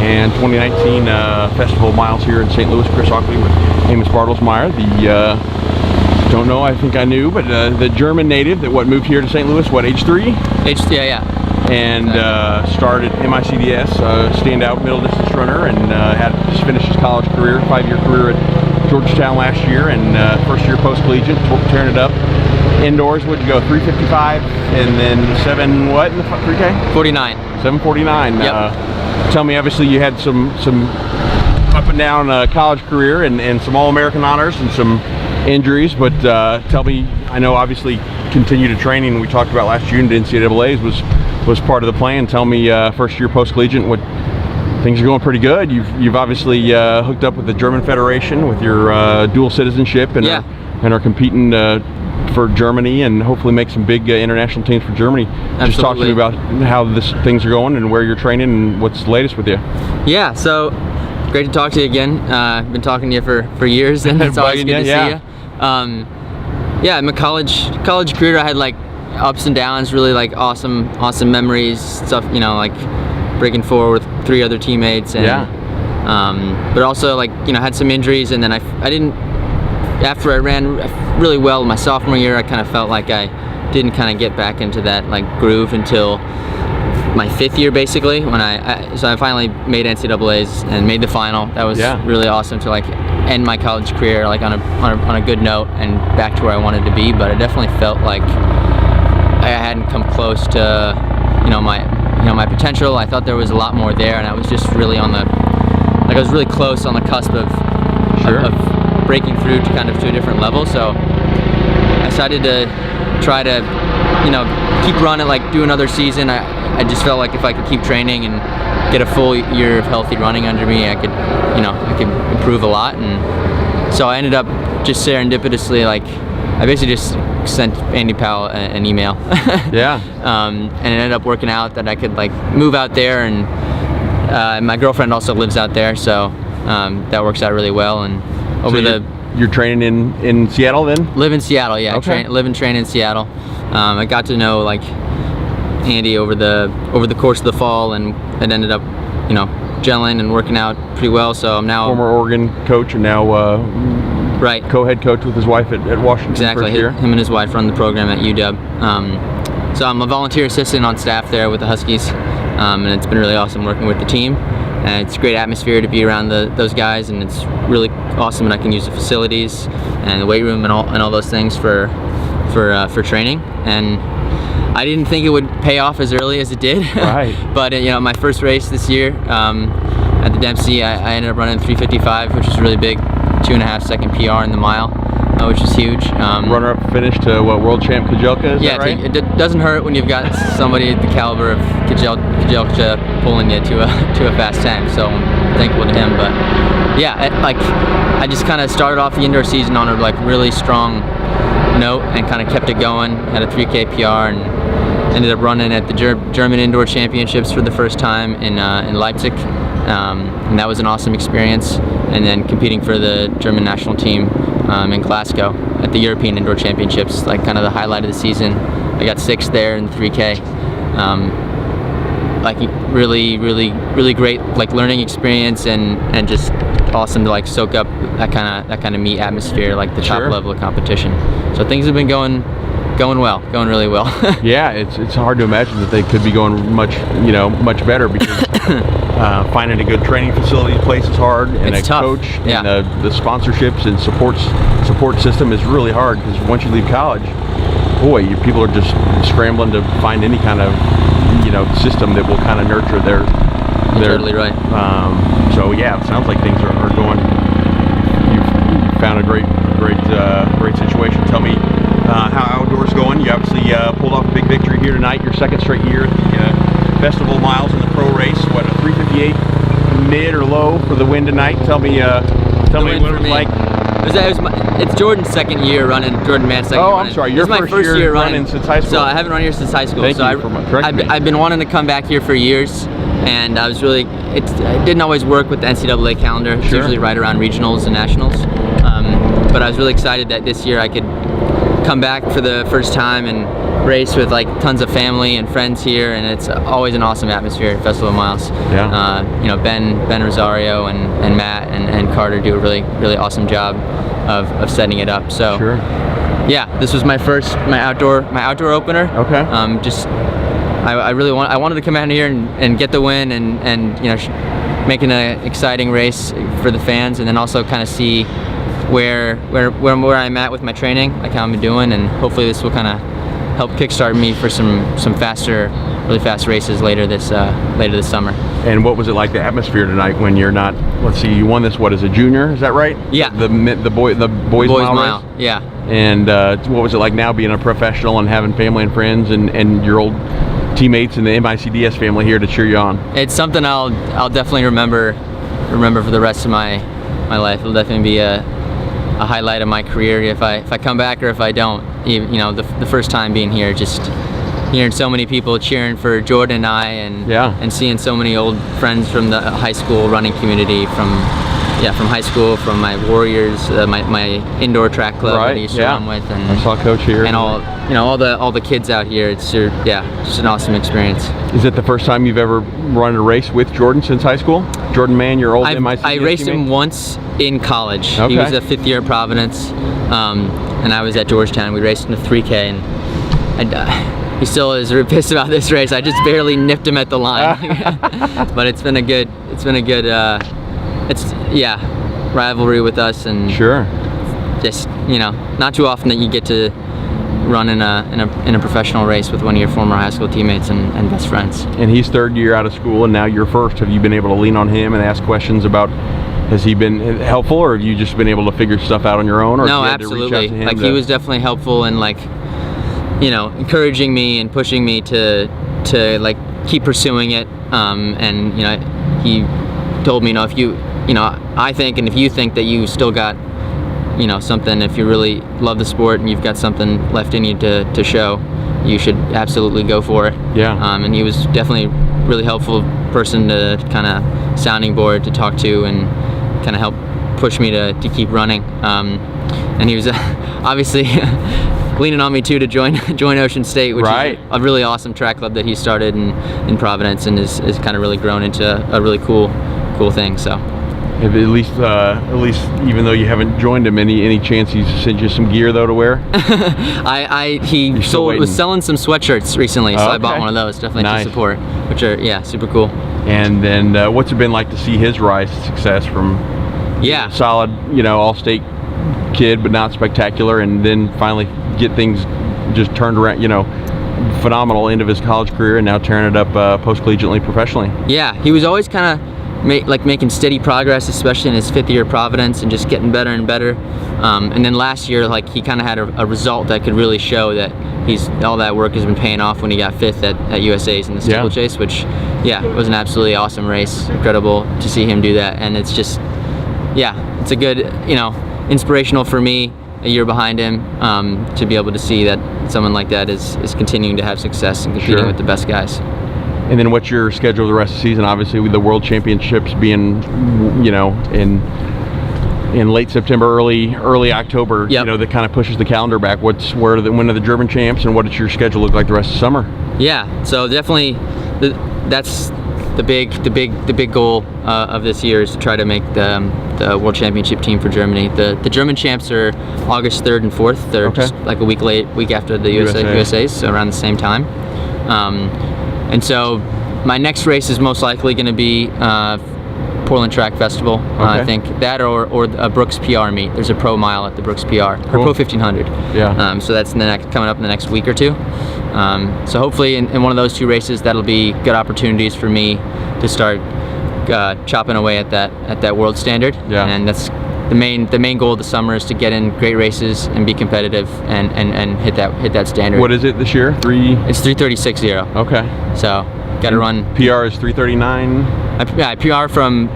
and 2019 Festival of Miles here in St. Louis. Chris Ockley with Amos Bartelsmeyer, the don't know, I think I knew, but the German native that moved here to St. Louis, age 3? Age 3, yeah. And started MICDS, standout middle distance runner, and just finished his college career, 5-year career at Georgetown last year, and first year post-collegiate, tearing it up. Indoors, would you go 3:55 and then 7 what in the 3K? 49. 7:49. Yep. Tell me, obviously you had some up and down college career and some All-American honors and some injuries, but tell me, I know obviously continue to training. We talked about last June, the NCAA's was part of the plan. Tell me, first year post-collegiate, what things are going pretty good. You've obviously hooked up with the German Federation with your dual citizenship and are competing for Germany and hopefully make some big international teams for Germany. Absolutely. Just talk to me about how things are going and where you're training and what's the latest with you. Yeah, so great to talk to you again. I've been talking to you for years, and it's always good to see you. Yeah, in my college career, I had like ups and downs, really like awesome memories, stuff, like breaking forward with 3 other teammates, and but also like had some injuries, and then I didn't. After I ran really well my sophomore year, I kind of felt like I didn't kind of get back into that like groove until my 5th year, basically, when so I finally made NCAA's and made the final. That was really awesome to like end my college career like on a good note and back to where I wanted to be. But I definitely felt like I hadn't come close to my potential. I thought there was a lot more there, and I was just really I was really close on the cusp of breaking through to a different level. So I decided to try to keep running, like do another season. I just felt like if I could keep training and get a full year of healthy running under me, I could improve a lot. And so I ended up just serendipitously, like I basically just sent Andy Powell an email. And it ended up working out that I could like move out there, and my girlfriend also lives out there, so that works out really well. And you're training in Seattle then? Live in Seattle, yeah. Okay. Live and train in Seattle. I got to know like Andy over the course of the fall, and it ended up gelling and working out pretty well. So I'm now former Oregon coach and now co-head coach with his wife at Washington. Exactly. Him and his wife run the program at UW. So I'm a volunteer assistant on staff there with the Huskies, and it's been really awesome working with the team. And it's a great atmosphere to be around those guys, and it's really awesome, and I can use the facilities and the weight room and all those things for training. And I didn't think it would pay off as early as it did. Right. But my first race this year at the Dempsey, I ended up running 3:55, which is really big, 2.5 second PR in the mile, which is huge. Runner-up finish to world champ Kajelka, is that right? It doesn't hurt when you've got somebody at the caliber of Kajelka pulling you to a fast time, so I'm thankful to him. But yeah, I just kind of started off the indoor season on a like really strong note and kind of kept it going, had a 3K PR, and ended up running at the German Indoor Championships for the first time in Leipzig, and that was an awesome experience. And then competing for the German national team in Glasgow at the European Indoor Championships, like kind of the highlight of the season. I got 6th there in the 3K. Like really great like learning experience, and just awesome to like soak up that kind of meet atmosphere, like the top level of competition. So things have been going really well. Yeah, it's hard to imagine that they could be going much better, because finding a good training facility place is hard, and it's a tough. coach, and the sponsorships and support system is really hard, because once you leave college, boy, people are just scrambling to find any kind of system that will kind of nurture their totally right. So yeah, it sounds like things are going. You've found a great situation. Tell me how outdoors going. You obviously pulled off a big victory here tonight, your 2nd straight year at the Festival of Miles in the pro race. What, a 3:58 mid or low for the win tonight? Tell me what it was like. It's Jordan's 2nd year running. Jordan Mann's 2nd year running. I'm sorry. Your my first year running since high school. So I haven't run here since high school. Thank you for correcting me. I've been wanting to come back here for years, and I was really. It didn't always work with the NCAA calendar. It's usually right around regionals and nationals. But I was really excited that this year I could come back for the first time and race with like tons of family and friends here, and it's always an awesome atmosphere at Festival of Miles. Yeah. You know, Ben Rosario and Matt and Carter do a really awesome job of setting it up. So Sure. yeah, this was my outdoor opener. Okay. I wanted to come out here and get the win and you know, making an exciting race for the fans, and then also kind of see where I'm at with my training, like how I'm doing, and hopefully this will kind of help kickstart me for some really fast races later this summer. And what was it like, the atmosphere tonight when you're not? Let's see, you won this, what, as a junior? Is that right? Yeah. The boys mile race? Yeah. And what was it like now being a professional and having family and friends and your old teammates and the MICDS family here to cheer you on? It's something I'll definitely remember for the rest of my life. It'll definitely be a highlight of my career if I come back or if I don't. You know, the first time being here, just hearing so many people cheering for Jordan and I, and seeing so many old friends from the high school running community, from high school, from my Warriors, my indoor track club that I used to run with, and I saw Coach here, and all the kids out here. It's just an awesome experience. Is it the first time you've ever run a race with Jordan since high school? Jordan Mann, your old MICDS I raced teammate? him once in college. Okay. He was a 5th year at Providence, and I was at Georgetown. We raced in a 3K, and he still is pissed about this race. I just barely nipped him at the line. But it's been a good rivalry with us, and Sure. just, you know, not too often that you get to run in a professional race with one of your former high school teammates and best friends. And he's 3rd year out of school, and now you're first. Have you been able to lean on him and ask questions about? Has he been helpful, or have you just been able to figure stuff out on your own? Or No, have you had to reach out absolutely. to him Like he was definitely helpful and, like, you know, encouraging me and pushing me to like keep pursuing it. And you know, he told me, you know, if I think, and if you think that you still got, you know, something, if you really love the sport and you've got something left in you to show, you should absolutely go for it. Yeah. And he was definitely a really helpful person to kind of sounding board to talk to and kind of help push me to keep running. And he was obviously leaning on me too to join Ocean State, which is a really awesome track club that he started in Providence, and is kind of really grown into a really cool thing. So at least even though you haven't joined him, any chance he's sent you some gear though to wear? He was selling some sweatshirts recently, so I bought one of those, definitely nice. to support, which are super cool. And then what's it been like to see his rise to success from solid, you know, all-state kid but not spectacular, and then finally get things just turned around, you know, phenomenal end of his college career, and now tearing it up post-collegiately professionally? Yeah, he was always kind of making steady progress, especially in his 5th year at Providence, and just getting better and better. And then last year, like, he kind of had a result that could really show that all that work has been paying off when he got 5th at USA's in the steeplechase, which was an absolutely awesome race. Incredible to see him do that, and it's just it's a good, you know, inspirational for me a year behind him, to be able to see that someone like that is continuing to have success and competing with the best guys. And then what's your schedule the rest of the season? Obviously, with the World Championships being, you know, in late September, early October, you know, that kind of pushes the calendar back. When are the German champs, and what does your schedule look like the rest of summer? Yeah, so definitely that's the big goal of this year, is to try to make the World Championship team for Germany. The German champs are August 3rd and 4th. They're just like a week after the USA's, so around the same time. And so my next race is most likely going to be Portland Track Festival. I think that or a Brooks PR meet. There's a pro mile at the Brooks PR, or Pro 1500. Yeah. So that's coming up in the next week or two. So hopefully in one of those two races, that'll be good opportunities for me to start chopping away at that world standard. Yeah. And that's the main goal of the summer, is to get in great races and be competitive and hit that standard. What is it this year? It's 3:36.0. Okay. So got to run. PR is 3:39. PR from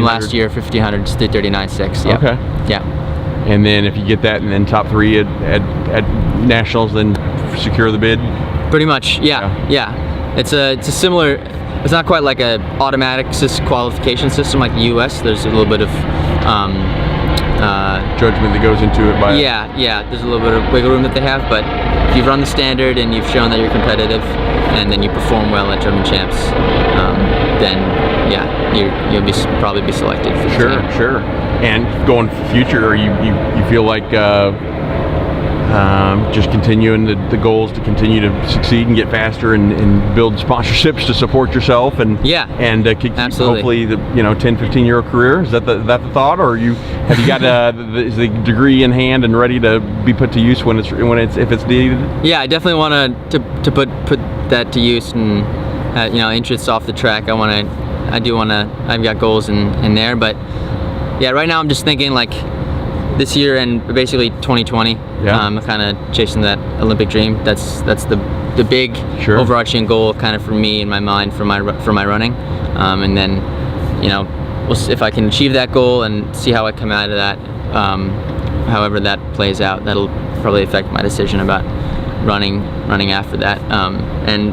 last year, 1500 is 3:39.6. Yeah. Okay. Yeah. And then if you get that, and then top 3 at nationals, then secure the bid. Pretty much. Yeah. It's a similar. It's not quite like a automatic qualification system like the U.S. There's a little bit of judgment that goes into it. There's a little bit of wiggle room that they have, but you've run the standard and you've shown that you're competitive, and then you perform well at German champs, then yeah, you'll probably be selected for the team. Sure. And going for the future, you feel like just continuing the goals to continue to succeed and get faster and build sponsorships to support yourself and hopefully the 10-15 year career. Is that the thought, or have you got is the degree in hand and ready to be put to use if it's needed? Yeah, I definitely want to put that to use, and interests off the track. I've got goals in there, but yeah, right now I'm just thinking like this year and basically 2020. I'm kind of chasing that Olympic dream. That's the big overarching goal kind of for me in my mind for my running, and then we'll see if I can achieve that goal and see how I come out of that. However that plays out, that'll probably affect my decision about running after that. And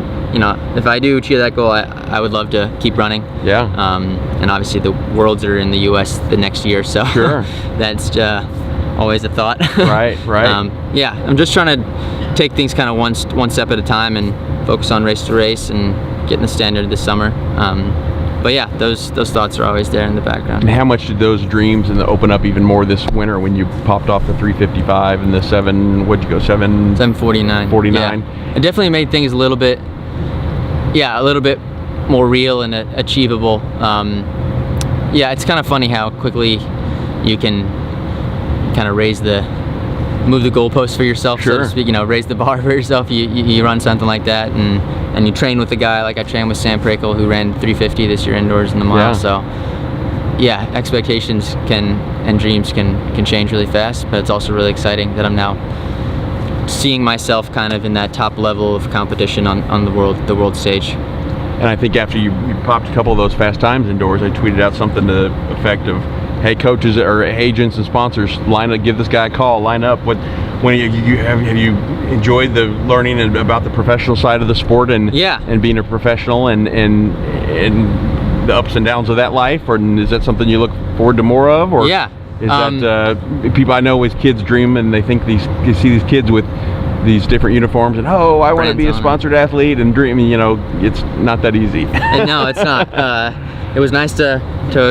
if I do achieve that goal, I would love to keep running. And obviously the Worlds are in the U.S. the next year, so that's always a thought. Right. Yeah, I'm just trying to take things kind of one step at a time and focus on race to race and getting the standard this summer. But yeah, those thoughts are always there in the background. And how much did those dreams open up even more this winter when you popped off the 3:55 and the 7:49? 49. Yeah. It definitely made things a little bit more real and achievable. Yeah, it's kind of funny how quickly you can kind of move the goalpost for yourself, so to speak. Raise the bar for yourself. You run something like that, and you train with a guy like I trained with Sam Prakel, who ran 350 this year indoors in the mile. So yeah, expectations and dreams can change really fast, but it's also really exciting that I'm now seeing myself kind of in that top level of competition on the world stage. And I think after you popped a couple of those fast times indoors, I tweeted out something to the effect of, hey, coaches or agents and sponsors, give this guy a call, line up. Have you enjoyed the learning about the professional side of the sport and being a professional and the ups and downs of that life, or is that something you look forward to more of? Or is that people I know with kids dream and they think you see these kids with these different uniforms and I want to be a sponsored athlete and dream. It's not that easy. No, it's not. It was nice to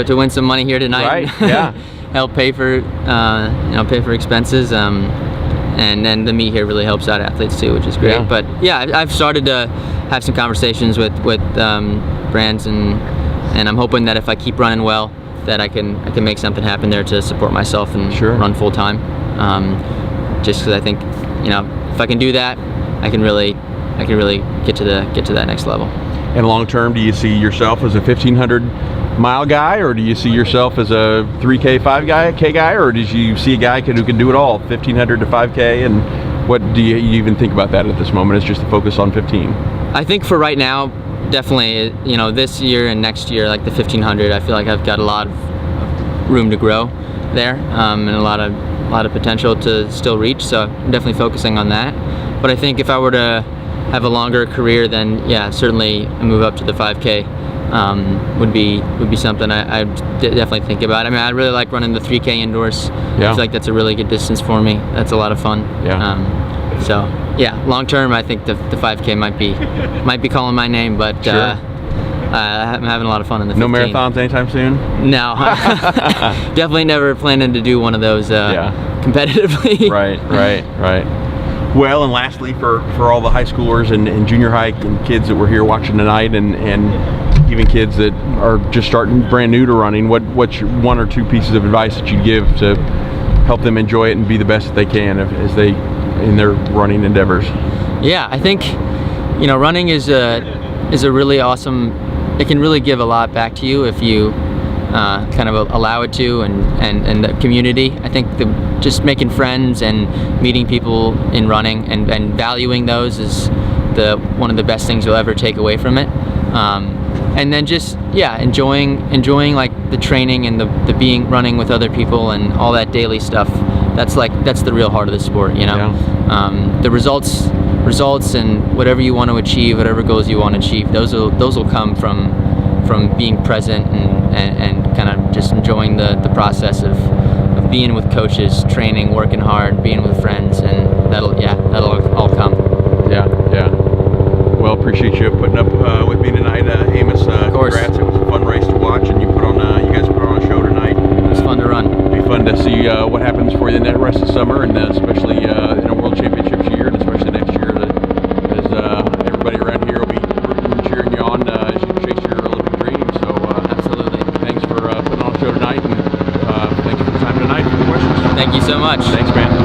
win some money here tonight. Right. Yeah. Help pay for expenses. And then the meet here really helps out athletes too, which is great. Yeah. But yeah, I've started to have some conversations with brands, and I'm hoping that if I keep running well, that I can make something happen there to support myself and run full time. Just because I think if I can do that, I can really get to that next level. And long term, do you see yourself as a 1,500 mile guy, or do you see yourself as a 3K, 5K guy, or did you see a guy who can do it all, 1,500 to 5K? And what do you even think about that at this moment? It's just a focus on 15. I think for right now, definitely, this year and next year, like the 1,500, I feel like I've got a lot of room to grow there, and a lot of potential to still reach. So I'm definitely focusing on that. But I think if I were to have a longer career, then yeah, certainly a move up to the 5K would be something I'd definitely think about. I mean, I really like running the 3K indoors. I feel like that's a really good distance for me. That's a lot of fun. So yeah, long term, I think the 5K might be calling my name, but I'm having a lot of fun in the 15. No marathons anytime soon? No, definitely never planning to do one of those competitively. Right. Well, and lastly, for all the high schoolers and junior high and kids that were here watching tonight, and even kids that are just starting brand new to running, what's your one or two pieces of advice that you'd give to help them enjoy it and be the best that they can as they in their running endeavors? Yeah, I think running is a really awesome. It can really give a lot back to you if you kind of allow it to, and the community. I think just making friends and meeting people in running and valuing those is one of the best things you'll ever take away from it. And then just enjoying like the training and the running with other people and all that daily stuff. That's the real heart of the sport, the results and whatever you want to achieve, whatever goals you want to achieve, those will come from being present and kind of just enjoying the process of being with coaches, training, working hard, being with friends, and that'll all come. appreciate you putting up with me tonight, Amos. Of course. Congrats. It was a fun race to watch, and you guys put on a show tonight. It was fun to run. It'll be fun to see what happens for you in the rest of the summer, and especially in a World Championships year, and especially next year, as everybody around here will be rooting and cheering you on as you chase your Olympic dream. So Absolutely. thanks for putting on a show tonight, and thanks for the time tonight for the questions. Thank you so much. Thanks, man.